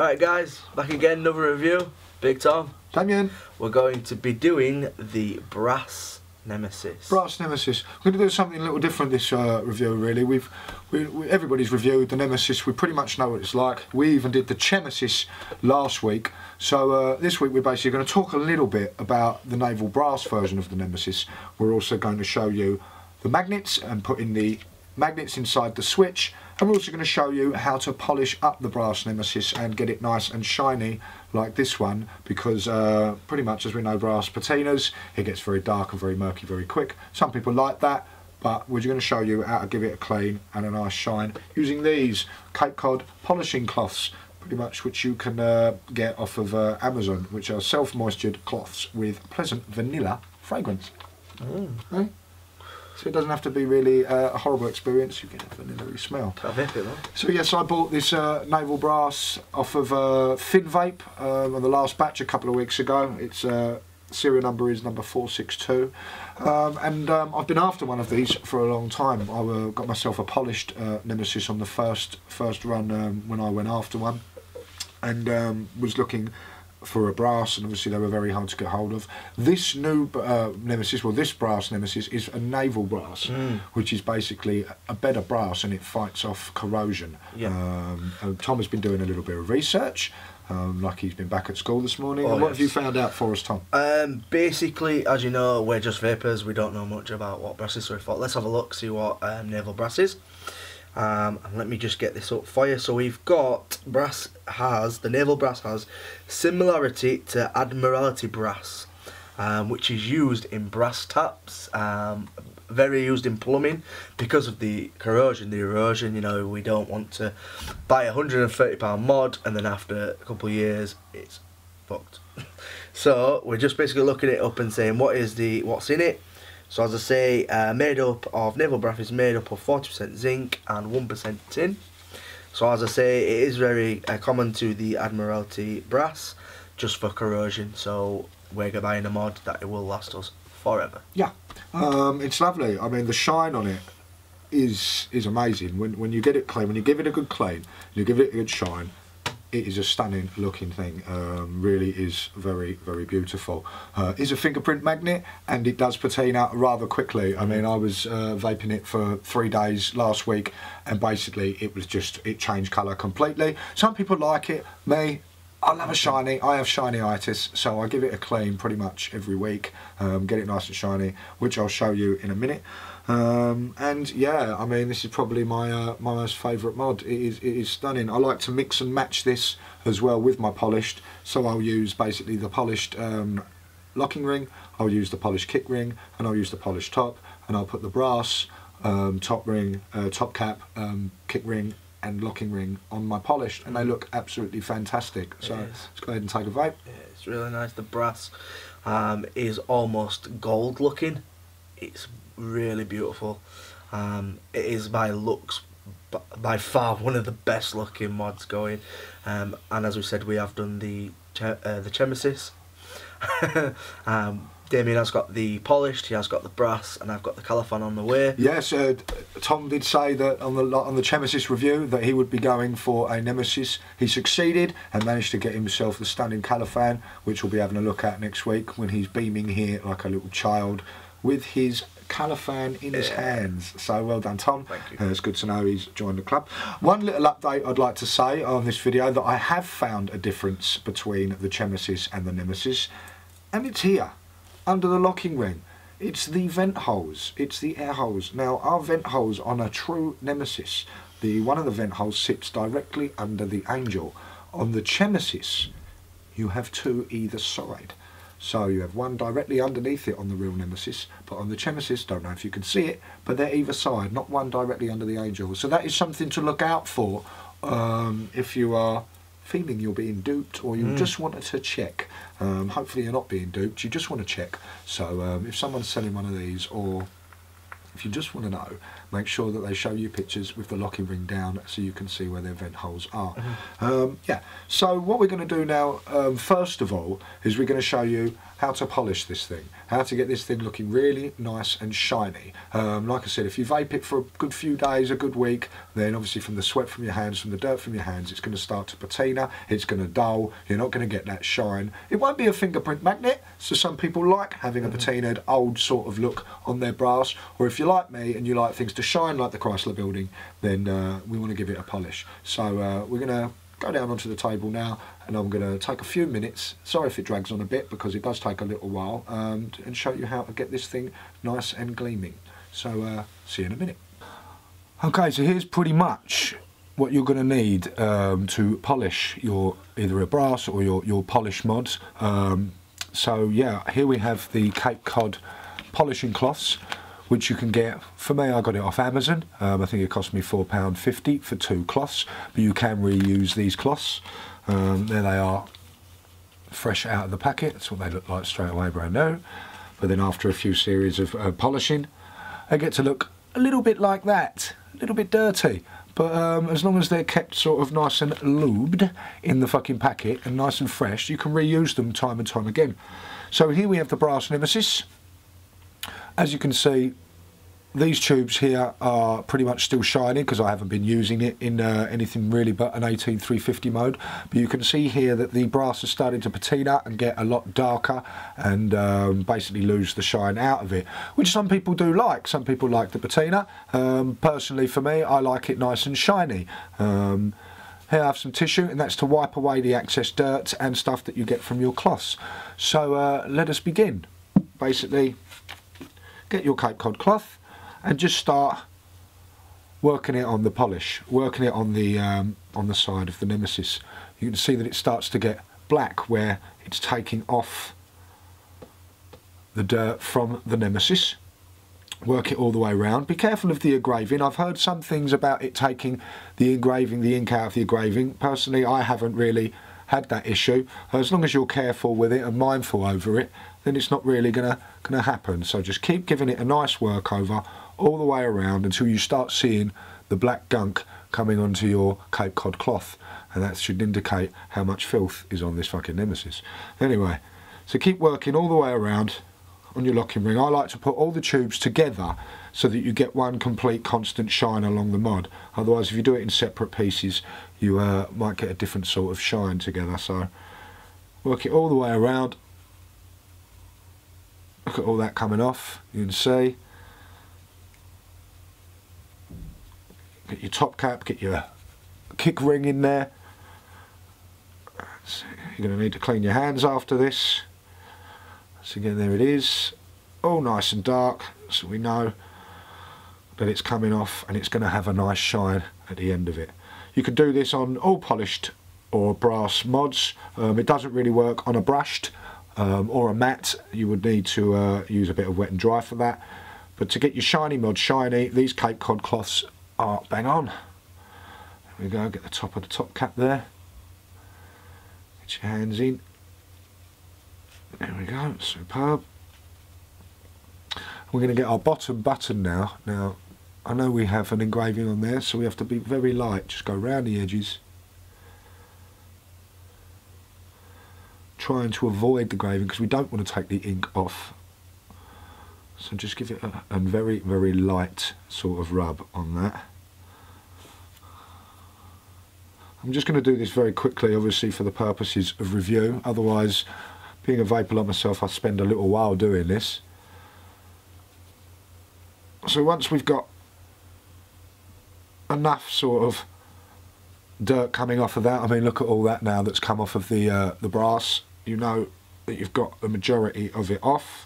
Right guys, back again, another review. Big Tom. Damien. We're going to be doing the Brass Nemesis. Brass Nemesis. We're going to do something a little different this review really. Everybody's reviewed the Nemesis, we pretty much know what it's like. We even did the Chemesis last week. So this week we're basically going to talk a little bit about the Naval Brass version of the Nemesis. We're also going to show you the magnets and putting the magnets inside the switch. And we're also going to show you how to polish up the Brass Nemesis and get it nice and shiny like this one, because pretty much, as we know, brass patinas, it gets very dark and very murky very quick. Some people like that, but we're going to show you how to give it a clean and a nice shine using these Cape Cod polishing cloths, pretty much, which you can get off of Amazon, which are self-moistured cloths with pleasant vanilla fragrance. Right? So it doesn't have to be really a horrible experience, you get a vanilla-y smell. So yes, I bought this Naval Brass off of Fin Vape on the last batch a couple of weeks ago. Its serial number is number 462. I've been after one of these for a long time. I got myself a polished Nemesis on the first run when I went after one, and was looking for a brass, and obviously they were very hard to get hold of. This new Nemesis, well, this Brass Nemesis is a Naval Brass, which is basically a better brass, and it fights off corrosion. Yeah. Tom has been doing a little bit of research, like he's been back at school this morning. Oh, what have you found out for us, Tom? Basically, as you know, we're just vapers. We don't know much about what brass is, so we thought let's have a look, see what Naval Brass is. And let me just get this up for you. So we've got the Naval Brass has similarity to Admiralty brass, which is used in brass taps, very used in plumbing because of the corrosion, the erosion. You know, we don't want to buy a £130 mod and then after a couple of years it's fucked. So we're just basically looking it up and saying what's in it. So as I say, Naval Brass is made up of 40% zinc and 1% tin. So as I say, it is very common to the Admiralty brass, just for corrosion. So we're buying a mod that it will last us forever. Yeah, it's lovely. I mean, the shine on it is amazing. When you get it clean, when you give it a good clean, you give it a good shine, it is a stunning looking thing. Really is very, very beautiful. It's a fingerprint magnet, and it does patina rather quickly. I mean, I was vaping it for 3 days last week, and basically it changed colour completely. Some people like it. Me, I love a shiny. I have shiny-itis, so I give it a clean pretty much every week, get it nice and shiny, which I'll show you in a minute. And yeah, I mean, this is probably my most favourite mod. It is stunning. I like to mix and match this as well with my polished, so I'll use basically the polished locking ring, I'll use the polished kick ring, and I'll use the polished top, and I'll put the brass top ring, top cap, kick ring and locking ring on my polished, and they look absolutely fantastic. So let's go ahead and take a vape. Yeah, it's really nice. The brass is almost gold looking. It's really beautiful. It is by looks by far one of the best looking mods going, and as we said, we have done the Chemesis. Damien has got the polished, he has got the brass, and I've got the Califan on the way. Yes, Tom did say that on the Chemesis review that he would be going for a Nemesis. He succeeded and managed to get himself the stunning Califan, which we'll be having a look at next week when he's beaming here like a little child with his Califan in his hands. So well done, Tom. Thank you. It's good to know he's joined the club. One little update I'd like to say on this video, that I have found a difference between the Chemesis and the Nemesis, and it's here under the locking ring. It's the vent holes, it's the air holes. Now, our vent holes on a true Nemesis, one of the vent holes sits directly under the Angel. On the Chemesis, you have two either side. So you have one directly underneath it on the real Nemesis, but on the Chemesis, don't know if you can see it, but they're either side, not one directly under the Angel. So that is something to look out for if you are feeling you're being duped, or you just wanted to check. Hopefully you're not being duped, you just want to check. So if someone's selling one of these, or if you just want to know, make sure that they show you pictures with the locking ring down so you can see where their vent holes are. Yeah, so what we're going to do now, first of all, is we're going to show you how to polish this thing, how to get this thing looking really nice and shiny. Like I said, if you vape it for a good few days, a good week, then obviously from the sweat from your hands, from the dirt from your hands, it's going to start to patina, it's going to dull, you're not going to get that shine. It won't be a fingerprint magnet, so some people like having a patinaed old sort of look on their brass, or if you're like me and you like things to shine like the Chrysler building, then we want to give it a polish. So we're going to go down onto the table now, and I'm going to take a few minutes, sorry if it drags on a bit because it does take a little while, and show you how to get this thing nice and gleaming. So see you in a minute. Okay, so here's pretty much what you're going to need to polish your either a brass or your polish mods. So yeah, here we have the Cape Cod polishing cloths, which you can get, for me I got it off Amazon. I think it cost me £4.50 for 2 cloths, but you can reuse these cloths. There they are, fresh out of the packet. That's what they look like straight away, brand new. But then after a few series of polishing, they get to look a little bit like that, a little bit dirty. But as long as they're kept sort of nice and lubed in the fucking packet and nice and fresh, you can reuse them time and time again. So here we have the Brass Nemesis. As you can see, these tubes here are pretty much still shining because I haven't been using it in anything really but an 18350 mode. But you can see here that the brass is starting to patina and get a lot darker and basically lose the shine out of it, which some people do like. Some people like the patina. Personally for me, I like it nice and shiny. Here I have some tissue, and that's to wipe away the excess dirt and stuff that you get from your cloths. So let us begin. Basically, get your Cape Cod cloth and just start working it on the polish, working it on the side of the Nemesis. You can see that it starts to get black where it's taking off the dirt from the Nemesis. Work it all the way around. Be careful of the engraving. I've heard some things about it taking the engraving, the ink out of the engraving. Personally, I haven't really had that issue. As long as you're careful with it and mindful over it, then it's not really gonna happen. So just keep giving it a nice work over all the way around until you start seeing the black gunk coming onto your Cape Cod cloth, and that should indicate how much filth is on this fucking Nemesis. Anyway, so keep working all the way around on your locking ring. I like to put all the tubes together so that you get one complete constant shine along the mod. Otherwise, if you do it in separate pieces, you might get a different sort of shine together. So work it all the way around. Look at all that coming off, you can see. Get your top cap, get your kick ring in there. So you're going to need to clean your hands after this. So again, there it is, all nice and dark, so we know that it's coming off and it's going to have a nice shine at the end of it. You can do this on all polished or brass mods. It doesn't really work on a brushed or a matte. You would need to use a bit of wet and dry for that. But to get your shiny mod shiny, these Cape Cod cloths are bang on. There we go, get the top of the top cap there. Get your hands in. There we go, superb. We're going to get our bottom button now. Now, I know we have an engraving on there, so we have to be very light. Just go round the edges. Trying to avoid the engraving because we don't want to take the ink off. So just give it a very, very light sort of rub on that. I'm just going to do this very quickly, obviously for the purposes of review. Otherwise, being a vaper like myself, I spend a little while doing this. So once we've got enough sort of dirt coming off of that, I mean look at all that now that's come off of the brass, you know that you've got the majority of it off.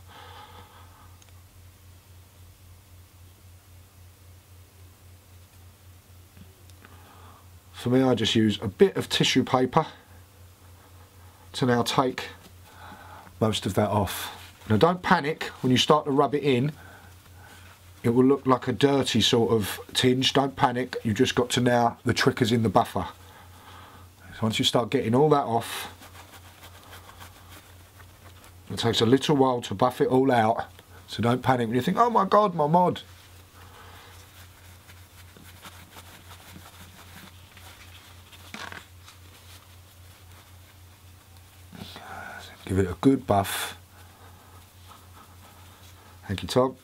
For me, I just use a bit of tissue paper to now take most of that off. Now don't panic when you start to rub it in. It will look like a dirty sort of tinge. Don't panic, you've just got to now, the trick is in the buffer. So once you start getting all that off, it takes a little while to buff it all out. So don't panic when you think, oh my god, my mod. Give it a good buff. Thank you, Tom.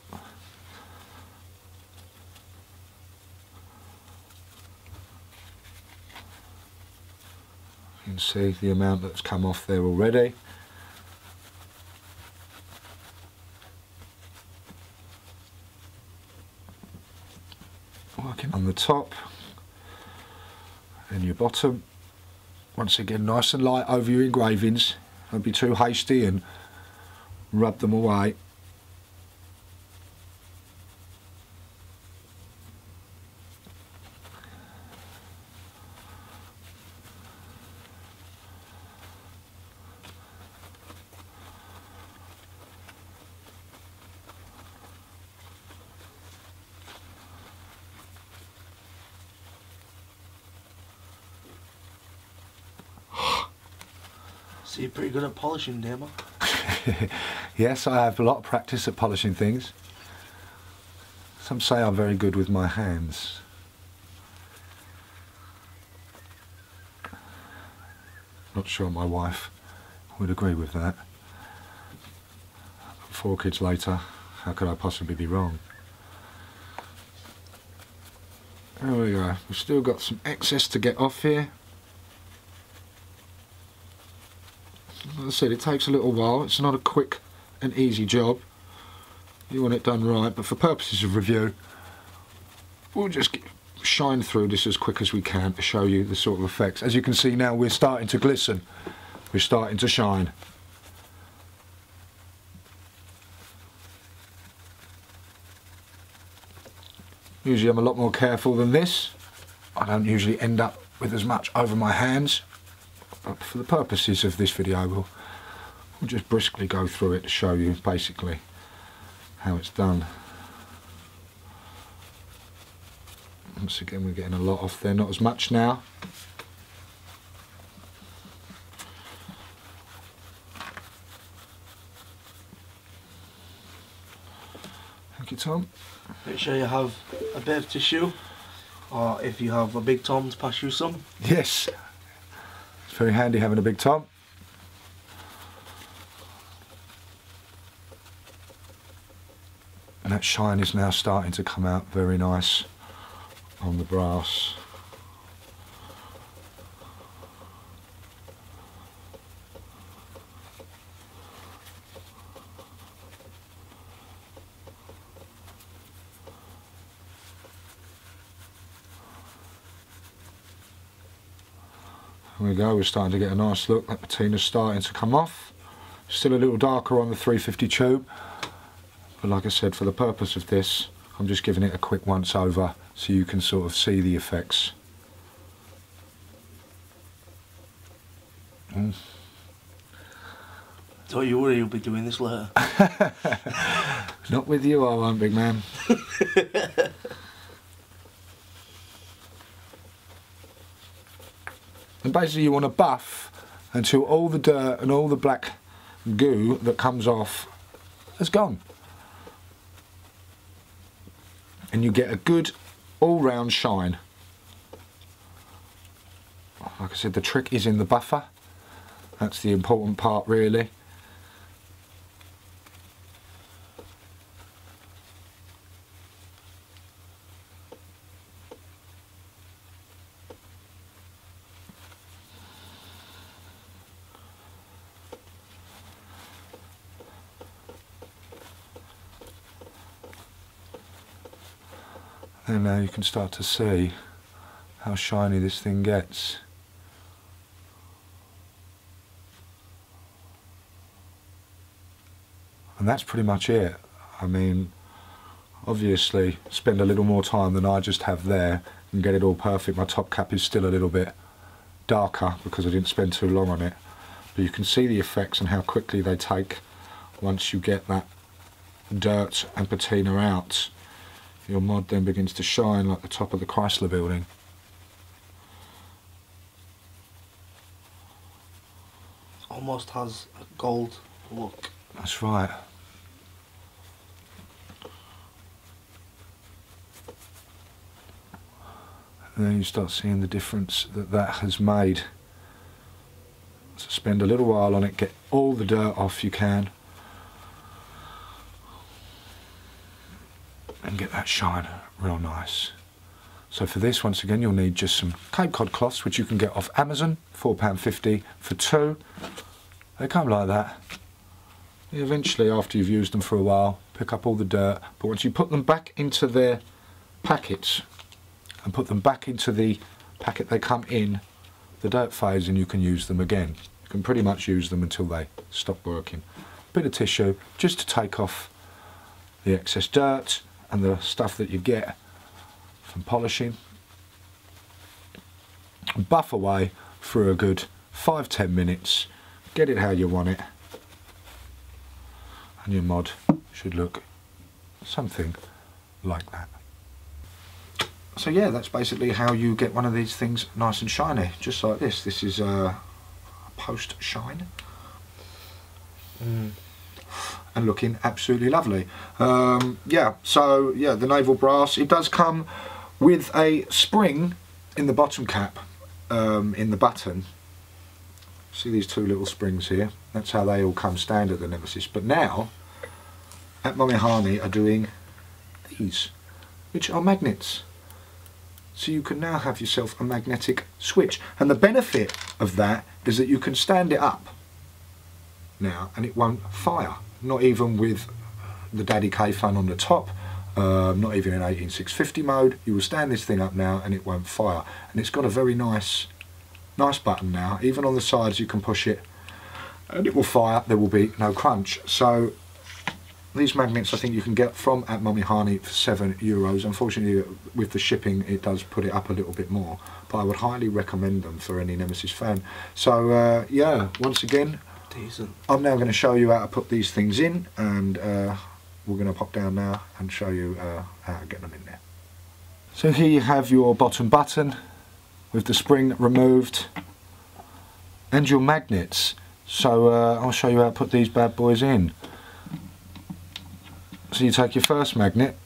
You can see the amount that's come off there already. Working on the top and your bottom. Once again, nice and light over your engravings. Don't be too hasty and rub them away. So you're pretty good at polishing, Damo. Yes, I have a lot of practice at polishing things. Some say I'm very good with my hands. Not sure my wife would agree with that. 4 kids later, how could I possibly be wrong? There we go. We've still got some excess to get off here. As I said, it takes a little while. It's not a quick and easy job. You want it done right, but for purposes of review, we'll just shine through this as quick as we can to show you the sort of effects. As you can see now, we're starting to glisten. We're starting to shine. Usually I'm a lot more careful than this. I don't usually end up with as much over my hands. But for the purposes of this video, we'll just briskly go through it to show you basically how it's done. Once again, we're getting a lot off there, not as much now. Thank you, Tom. Make sure you have a bit of tissue, or if you have a big Tom, to pass you some. Yes. It's very handy having a big Tom. And that shine is now starting to come out very nice on the brass. There we go, we're starting to get a nice look. That patina's starting to come off. Still a little darker on the 350 tube, but like I said, for the purpose of this, I'm just giving it a quick once over so you can sort of see the effects. Don't you worry, you'll be doing this later. Not with you, I won't, big man. And basically you want to buff until all the dirt and all the black goo that comes off has gone. And you get a good all-round shine. Like I said, the trick is in the buffer. That's the important part, really. And now you can start to see how shiny this thing gets. And that's pretty much it. I mean, obviously spend a little more time than I just have there and get it all perfect. My top cap is still a little bit darker because I didn't spend too long on it. But you can see the effects and how quickly they take once you get that dirt and patina out. Your mod then begins to shine like the top of the Chrysler building. Almost has a gold look. That's right. And then you start seeing the difference that that has made. So spend a little while on it, get all the dirt off you can, and get that shine real nice. So for this, once again, you'll need just some Cape Cod cloths, which you can get off Amazon, £4.50 for 2. They come like that. Eventually, after you've used them for a while, pick up all the dirt, but once you put them back into their packets and put them back into the packet they come in, the dirt fades and you can use them again. You can pretty much use them until they stop working. Bit of tissue just to take off the excess dirt and the stuff that you get from polishing. And buff away for a good 5-10 minutes, get it how you want it, and your mod should look something like that. So yeah, that's basically how you get one of these things nice and shiny, just like this. This is a post shine. And looking absolutely lovely. Yeah, so yeah, the Naval Brass, it does come with a spring in the bottom cap, in the button. See these 2 little springs here? That's how they all come standard, the Nemesis. But now, atmomixani are doing these, which are magnets. So you can now have yourself a magnetic switch. And the benefit of that is that you can stand it up now and it won't fire. Not even with the Daddy K fan on the top, not even in 18650 mode. You will stand this thing up now and it won't fire. And it's got a very nice button now. Even on the sides you can push it and it will fire. There will be no crunch. So these magnets I think you can get from atmomixani for €7. Unfortunately with the shipping it does put it up a little bit more, but I would highly recommend them for any Nemesis fan. So yeah, once again, decent. I'm now going to show you how to put these things in, and we're going to pop down now and show you how to get them in there. So here you have your bottom button with the spring removed and your magnets. So I'll show you how to put these bad boys in. So you take your first magnet,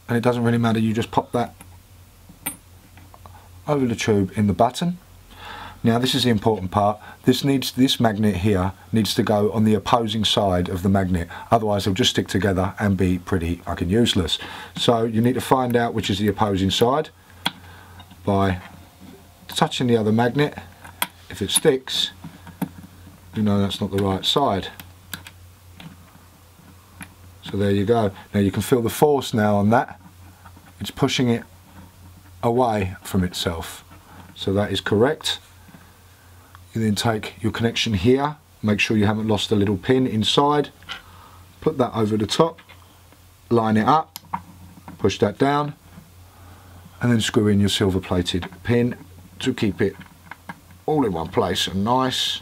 and it doesn't really matter, you just pop that over the tube in the button. Now this is the important part. This magnet here needs to go on the opposing side of the magnet, otherwise they'll just stick together and be pretty fucking useless. So you need to find out which is the opposing side by touching the other magnet. If it sticks, you know that's not the right side. So there you go. Now you can feel the force now on that. It's pushing it away from itself. So that is correct. You then take your connection here, make sure you haven't lost the little pin inside, put that over the top, line it up, push that down, and then screw in your silver plated pin to keep it all in one place and nice.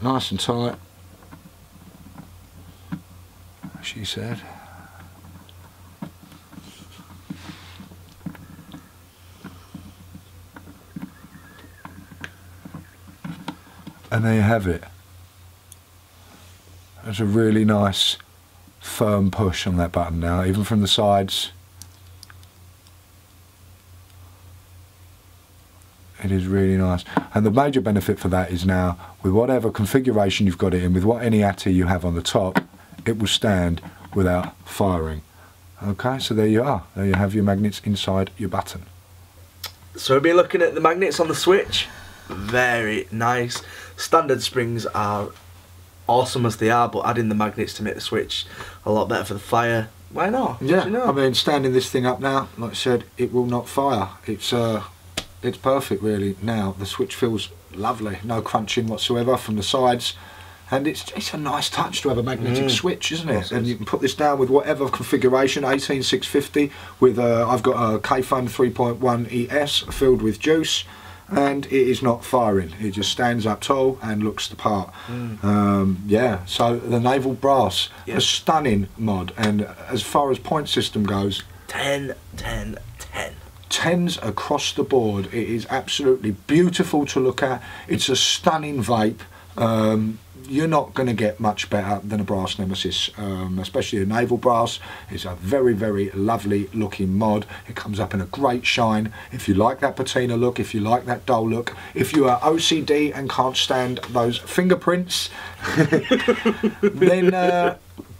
Nice and tight, she said. And there you have it. There's a really nice firm push on that button now, even from the sides. It is really nice, and the major benefit for that is now, with whatever configuration you've got it in, with what any ATI you have on the top, it will stand without firing. Okay, so there you are. There you have your magnets inside your button. So we've been looking at the magnets on the switch. Very nice. Standard springs are awesome as they are, but adding the magnets to make the switch a lot better for the fire, why not? Yeah, you know? I mean, standing this thing up now, like I said, it will not fire. It's perfect really now. The switch feels lovely, no crunching whatsoever from the sides, and it's a nice touch to have a magnetic switch, isn't it? Yes, and you can put this down with whatever configuration, 18650 with I've got a K-Fun 3.1 ES filled with juice, and it is not firing. It just stands up tall and looks the part. Yeah, so the Naval Brass, a stunning mod, and as far as point system goes, 10, 10, 10. 10s across the board. It is absolutely beautiful to look at. It's a stunning vape. you're not going to get much better than a brass Nemesis, especially a Naval Brass. It's a very, very lovely looking mod. It comes up in a great shine. If you like that patina look, if you like that dull look, if you are OCD and can't stand those fingerprints, then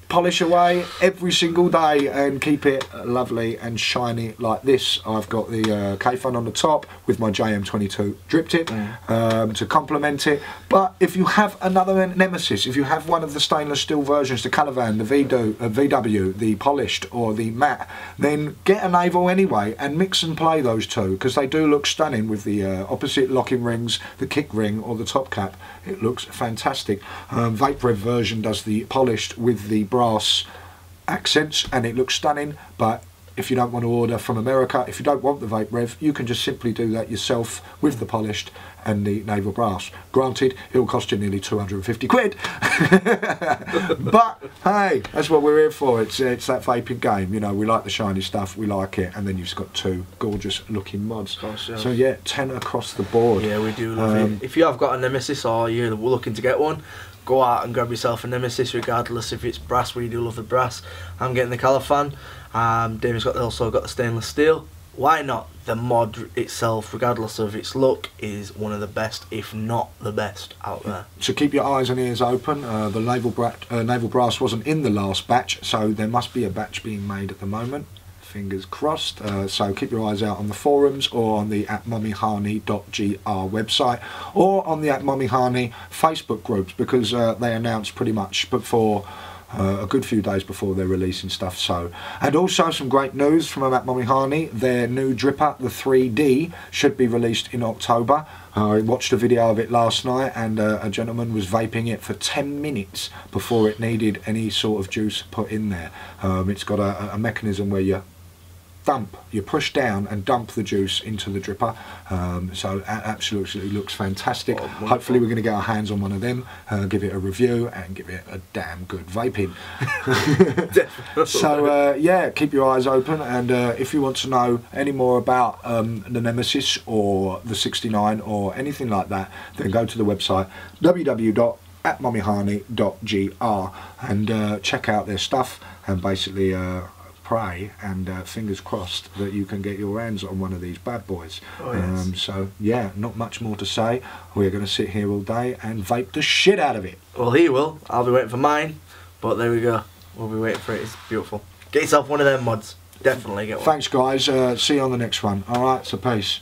polish away every single day and keep it lovely and shiny like this. I've got the K-Fun on the top with my JM22 drip tip to complement it. But if you have another Nemesis, if you have one of the stainless steel versions, the Calavan, the VW, the polished or the matte, then get a Naval anyway and mix and play those two, because they do look stunning with the opposite locking rings, the kick ring or the top cap. It looks fantastic. Vapor version does the polished with the brass accents and it looks stunning. But if you don't want to order from America, if you don't want the Vape Rev, you can just simply do that yourself with the polished and the Naval Brass. Granted, it'll cost you nearly 250 quid. But hey, that's what we're here for. It's that vaping game, you know. We like the shiny stuff, we like it, and then you've got two gorgeous looking mods. Course, yeah. So yeah, 10 across the board. Yeah, we do love it. If you have got a Nemesis or you're looking to get one, go out and grab yourself a Nemesis, regardless if it's brass. We do love the brass. I'm getting the Calavan. Damon's also got the stainless steel. Why not? The mod itself, regardless of its look, is one of the best, if not the best, out there. So keep your eyes and ears open. The Naval Brass wasn't in the last batch, so there must be a batch being made at the moment. Fingers crossed. So keep your eyes out on the forums or on the atmomixani.gr website or on the atmomixani Facebook groups, because they announce pretty much before a good few days before they're releasing stuff. So, and also some great news from atmomixani. Their new dripper, the 3D, should be released in October. I watched a video of it last night, and a gentleman was vaping it for 10 minutes before it needed any sort of juice put in there. It's got a mechanism where you push down and dump the juice into the dripper. So absolutely looks fantastic. Oh, hopefully we're going to get our hands on one of them, give it a review and give it a damn good vaping. So yeah, keep your eyes open, and if you want to know any more about the Nemesis or the 69 or anything like that, then go to the website www.atmomixani.gr and check out their stuff, and basically pray and fingers crossed that you can get your hands on one of these bad boys. Oh, yes. So yeah, not much more to say. We're going to sit here all day and vape the shit out of it. Well, he will. I'll be waiting for mine, but there we go. We'll be waiting for it. It's beautiful. Get yourself one of them mods. Definitely get one. Thanks guys. See you on the next one. Alright, so peace.